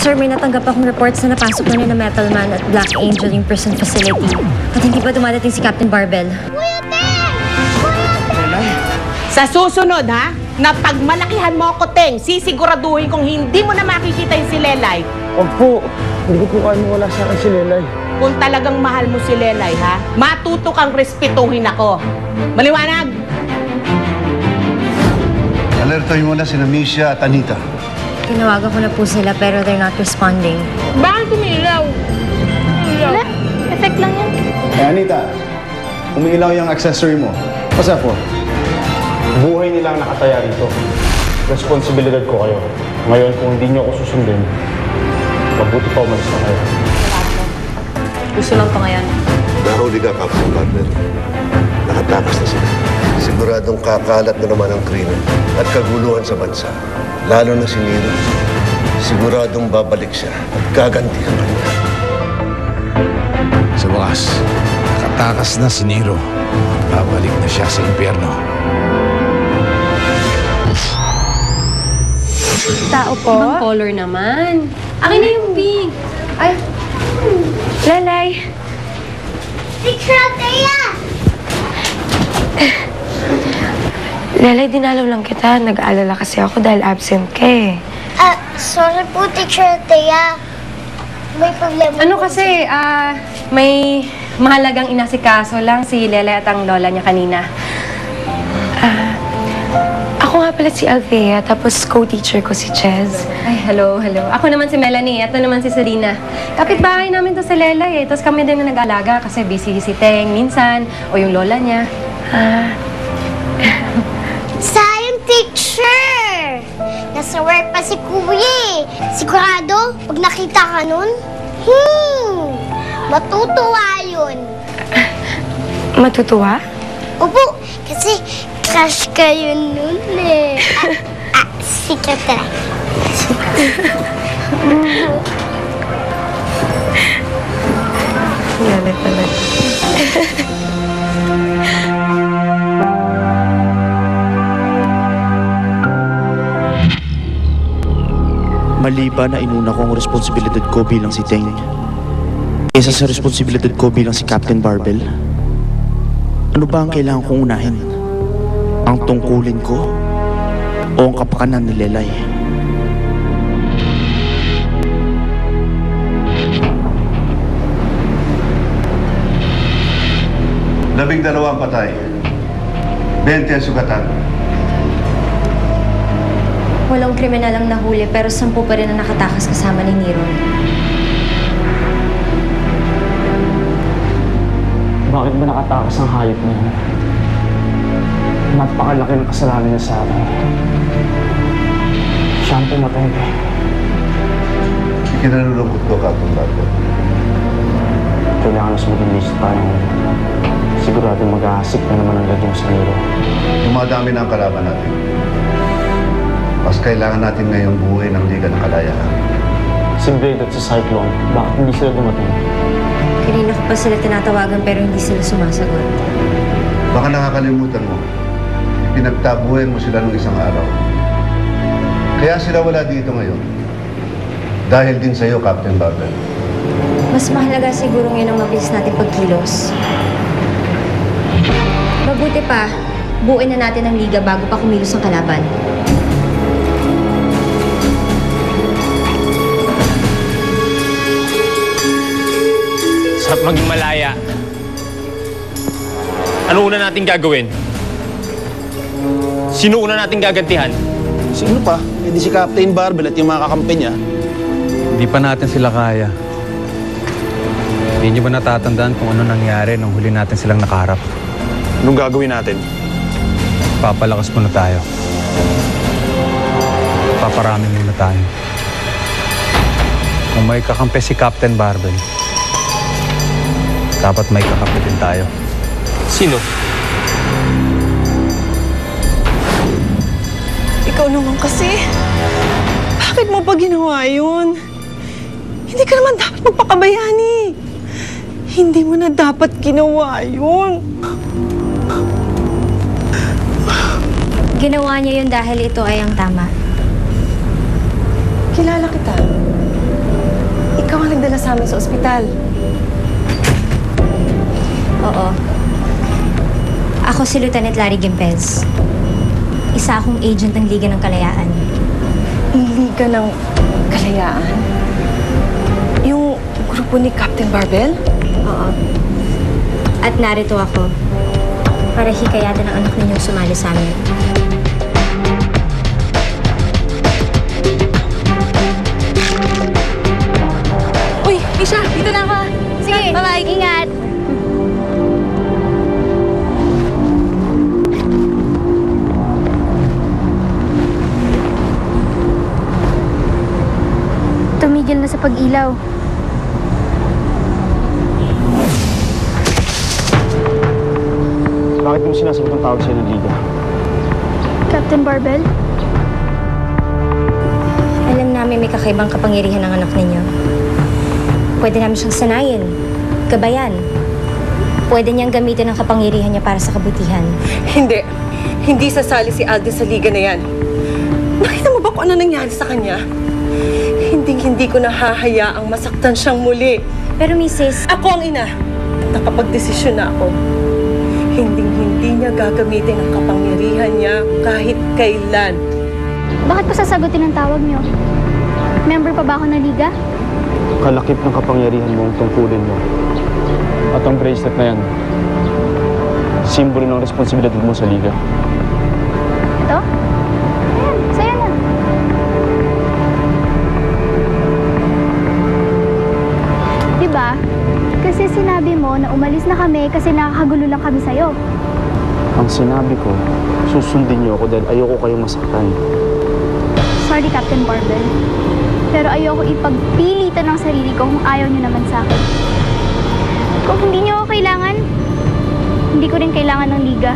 Sir, may natanggap akong reports na napasok na ni na Metal Man at Black Angel yung prison facility. At hindi pa dumadating si Captain Barbell. Sa susunod, ha? Na pagmalakihan mo ako, Teng, sisiguraduhin kong hindi mo na makikita yung si Lelay. Opo, hindi ko po kaya wala sa akin si Lelay. Kung talagang mahal mo si Lelay, ha? Matuto kang respetuhin ako. Maliwanag! Alertohin mo na si Misha at Anita. Tinawagan ko na po sila pero they're not responding. Bakit umilaw? Wala, effect lang yan. Anita, umiilaw yung accessory mo. What's that for? Buhay nilang nakataya rito. Responsibilidad ko kayo. Ngayon, kung hindi niyo ako susundin, mabuti pa umalis na kayo. Gusto lang pa ngayon. Nahuli ka, Captain Barbell. Nakatakas na sila. Siguradong kakalat na naman ang krimen at kaguluhan sa bansa. Lalo na si Nero. Siguradong babalik siya at gagantihan kanya. Sa wakas, nakatakas na si Nero. Babalik na siya sa impyerno. Tao po? Ibang color naman. Akin na yung pink. Ay. Lalay. Teacher Thea! Lalay, dinalaw lang kita. Nag-aalala kasi ako dahil absent ka eh. Sorry po, Teacher Thea. May problema Ano po. kasi, may mahalagang inasikaso lang si Lelay at ang lola niya kanina. Ako nga pala si Althea, tapos co-teacher ko si Chez. Ay, hello. Ako naman si Melanie, ito naman si Serena. Kapitbahay namin to sa Lelay eh. Tapos kami din na nag-alaga kasi busy si Teng minsan o yung lola niya. Sayang, teacher! Nasa work pa si Kuya eh. Sigurado, pag nakita ka nun, matutuwa yun. Matutuwa? Opo, kasi crush kayo nun eh. Secret na lang. Lala talaga. Mali ba na inuna ko ang responsibilidad ko bilang si Teng kesa sa responsibilidad ko bilang si Captain Barbell? Ano ba ang kailangan kong unahin? Ang tungkulin ko o ang kapakanan ni Lelay? Labing-dalawang patay. 20 ang sugatan. Walang kriminal ang nahuli pero 10 pa rin ang nakatakas kasama ni Nero. Bakit ba nakatakas ang hayop niya? Napakalaki ng kasalanan niya sa akin. Siya ang pumatay eh. Ikinalulungkot ko, Captain Barbell. Kailangan mas maging list tayo. Sigurado mag-aasik na naman ang gadyong sa Nero. Dumadami na ang kalaban natin. Mas kailangan natin ngayong buhay ng Liga ng Kalayaan. Si Blade at si Cyclone, bakit hindi sila dumating? Kanina ko pa sila tinatawagan pero hindi sila sumasagot. Baka nakakalimutan mo. Pinagtabuhin mo sila nung isang araw. Kaya sila wala dito ngayon. Dahil din sa'yo, Captain Barbell. Mas mahalaga siguro ngayon ang mabilis natin pagkilos. Mabuti pa, buuin na natin ang liga bago pa kumilos ang kalaban. Sarap maging malaya. Ano una natin gagawin? Sino una natin gagantihan? Sino pa? Hindi si Captain Barbell at yung mga kakampi niya. Hindi pa natin sila kaya. Hindi niyo ba natatandaan kung ano nangyari nung huli natin silang nakaharap? Anong gagawin natin? Papalakas muna tayo. Paparami muna tayo. Kung may kakampi si Captain Barbell, dapat may kakampi din tayo. Sino? Ikaw naman kasi. Bakit mo pa ginawa yun? Hindi ka naman dapat magpakabayani. Hindi mo na dapat ginawa yun. Ginawa niya yun dahil ito ay ang tama. Kilala kita. ikaw ang nagdala sa amin sa ospital. Oo. Ako si Lieutenant Larry Gimpez. Isa akong agent ng Liga ng Kalayaan. Liga ng Kalayaan? Yung grupo ni Captain Barbel? Oo. At narito ako para hikayatin ang anak ninyong sumali sa amin. Uy, Isha, dito na ako. Sige, bye-bye. Ingat. Tumigil na sa pag-ilaw. Bakit mo sinasagot ang tawag sa'yo ng Liga? Captain Barbel? Alam namin may kakaibang kapangyarihan ng anak ninyo. Pwede namin siyang sanayin, gabayan. Pwede niyang gamitin ang kapangyarihan niya para sa kabutihan. Hindi. Hindi sasali si Alden sa liga na yan. Nakita mo ba kung ano nangyari sa kanya? Hindi ko nahahayaang masaktan siyang muli. Pero Mrs. Ako ang ina. Nakapagdesisyon na ako. Hindi niya gagamitin ang kapangyarihan niya kahit kailan. Bakit pa sasagutin ang tawag niyo? Member pa ba ako ng liga? Kalakip ng kapangyarihan mo ang tungkulin mo. At ang bracelet na yan, simbolo ng responsibilidad mo sa Liga. Ito? Ayan, sa'yo na. Diba? Kasi sinabi mo na umalis na kami kasi nakakagulo lang kami sa'yo. Ang sinabi ko, susundin niyo ako dahil ayoko kayong masaktan. Sorry, Captain Barbel. Pero ayoko ipagpilitan ng sarili ko kung ayaw niyo naman sa akin. Kung hindi niyo ako kailangan, hindi ko rin kailangan ng liga.